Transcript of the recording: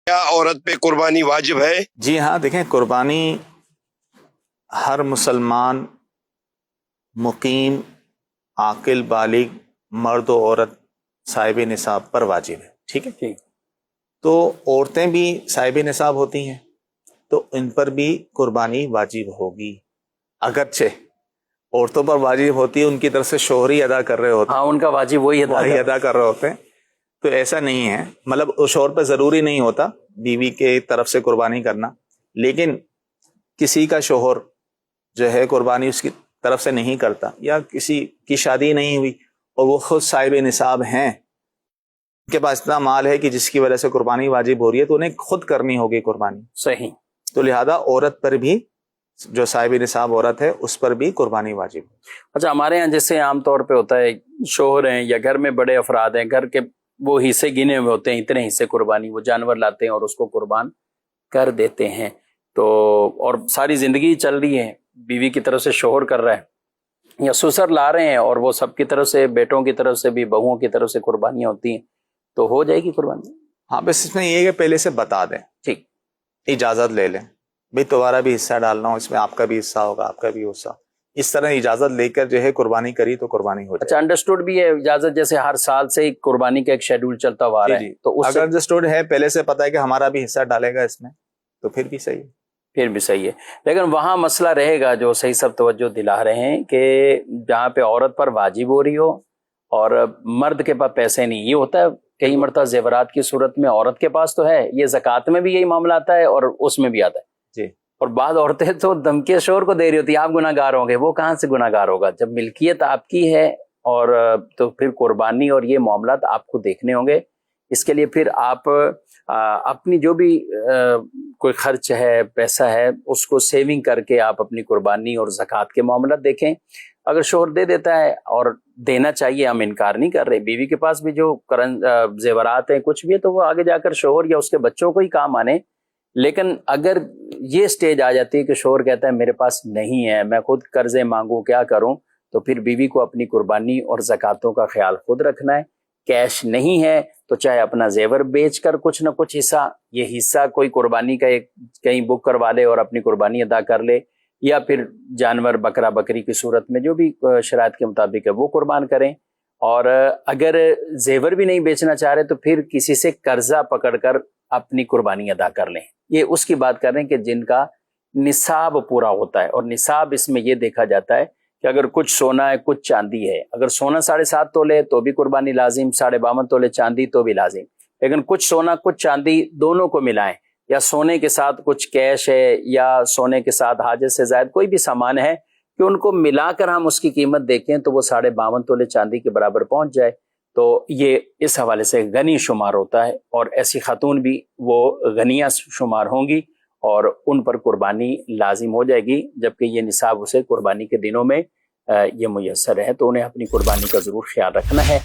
کیا عورت پہ قربانی واجب ہے؟ جی ہاں، دیکھیں، قربانی ہر مسلمان مقیم عاقل بالغ مرد و عورت صاحب نصاب پر واجب ہے. ٹھیک ہے، تو عورتیں بھی صاحب نصاب ہوتی ہیں تو ان پر بھی قربانی واجب ہوگی. اگرچہ عورتوں پر واجب ہوتی ہے، ان کی طرف سے شوہر ہی ادا کر رہے ہوتے ہیں. ہاں، ان کا واجب وہی ادا کر رہے ہوتے ہیں. تو ایسا نہیں ہے، مطلب شوہر پہ ضروری نہیں ہوتا بیوی کے طرف سے قربانی کرنا. لیکن کسی کا شوہر جو ہے قربانی اس کی طرف سے نہیں کرتا، یا کسی کی شادی نہیں ہوئی اور وہ خود صاحب نصاب ہیں، ان کے پاس اتنا مال ہے کہ جس کی وجہ سے قربانی واجب ہو رہی ہے، تو انہیں خود کرنی ہوگی قربانی. صحیح. تو لہذا عورت پر بھی، جو صاحب نصاب عورت ہے، اس پر بھی قربانی واجب. اچھا، ہمارے ہاں جیسے عام طور پہ ہوتا ہے، شوہر ہیں یا گھر میں بڑے افراد ہیں، گھر کے وہ حصے گنے ہوئے ہوتے ہیں، اتنے حصے قربانی، وہ جانور لاتے ہیں اور اس کو قربان کر دیتے ہیں. تو اور ساری زندگی چل رہی ہے، بیوی کی طرف سے شوہر کر رہا ہے یا سسر لا رہے ہیں، اور وہ سب کی طرف سے، بیٹوں کی طرف سے بھی، بہوؤں کی طرف سے قربانیاں ہوتی ہیں، تو ہو جائے گی قربانی. ہاں، بس اس میں یہ ہے کہ پہلے سے بتا دیں، ٹھیک، اجازت لے لیں، بھئی تمہارا بھی حصہ ڈالنا ہو، اس میں آپ کا بھی حصہ ہوگا، آپ کا بھی حصہ. اس طرح اجازت لے کر جو ہے قربانی کری تو قربانی ہو جائے. اچھا، انڈرسٹوڈ بھی ہے اجازت، جیسے ہر سال سے قربانی کا ایک شیڈول چلتا ہوا آ رہا ہے، تو اس اگر انڈرسٹوڈ ہے، پہلے سے پتا ہے کہ ہمارا بھی حصہ ڈالے گا اس میں، تو پھر بھی صحیح ہے. پھر بھی صحیح ہے. لیکن وہاں مسئلہ رہے گا جو صحیح سب توجہ دلا رہے ہیں، کہ جہاں پہ عورت پر واجب ہو رہی ہو اور مرد کے پاس پیسے نہیں. یہ ہوتا ہے کئی مرتبہ زیورات کی صورت میں عورت کے پاس تو ہے، یہ زکوٰۃ میں بھی یہی معاملہ آتا ہے اور اس میں بھی آتا ہے. جی. اور بعض عورتیں تو دھمکی شوہر کو دے رہی ہوتی ہیں، آپ گناہ گار ہوں گے. وہ کہاں سے گناہ گار ہوگا جب ملکیت آپ کی ہے؟ اور تو پھر قربانی اور یہ معاملات آپ کو دیکھنے ہوں گے. اس کے لیے پھر آپ اپنی جو بھی کوئی خرچ ہے، پیسہ ہے، اس کو سیونگ کر کے آپ اپنی قربانی اور زکوٰۃ کے معاملات دیکھیں. اگر شوہر دے دیتا ہے، اور دینا چاہیے، ہم انکار نہیں کر رہے، بیوی کے پاس بھی جو زیورات ہیں، کچھ بھی ہے، تو وہ آگے جا کر شوہر یا اس کے بچوں کو ہی کام آنے. لیکن اگر یہ سٹیج آ جاتی ہے کہ شوہر کہتا ہے میرے پاس نہیں ہے، میں خود قرضے مانگوں، کیا کروں، تو پھر بیوی کو اپنی قربانی اور زکوٰۃوں کا خیال خود رکھنا ہے. کیش نہیں ہے تو چاہے اپنا زیور بیچ کر کچھ نہ کچھ حصہ، یہ حصہ کوئی قربانی کا ایک کہیں بک کروا لے اور اپنی قربانی ادا کر لے، یا پھر جانور بکرا بکری کی صورت میں جو بھی شرائط کے مطابق ہے وہ قربان کریں. اور اگر زیور بھی نہیں بیچنا چاہ رہے تو پھر کسی سے قرضہ پکڑ کر اپنی قربانی ادا کر لیں. یہ اس کی بات کر رہے ہیں کہ جن کا نصاب پورا ہوتا ہے. اور نصاب اس میں یہ دیکھا جاتا ہے کہ اگر کچھ سونا ہے، کچھ چاندی ہے، اگر سونا 7.5 تولے تو بھی قربانی لازم، 52.5 تولے چاندی تو بھی لازم. لیکن کچھ سونا کچھ چاندی دونوں کو ملائیں، یا سونے کے ساتھ کچھ کیش ہے، یا سونے کے ساتھ حاجت سے زائد کوئی بھی سامان ہے، کہ ان کو ملا کر ہم اس کی قیمت دیکھیں تو وہ 52.5 تولے چاندی کے برابر پہنچ جائے، تو یہ اس حوالے سے غنی شمار ہوتا ہے. اور ایسی خاتون بھی وہ غنیہ شمار ہوں گی اور ان پر قربانی لازم ہو جائے گی، جبکہ یہ نصاب اسے قربانی کے دنوں میں یہ میسر ہے. تو انہیں اپنی قربانی کا ضرور خیال رکھنا ہے.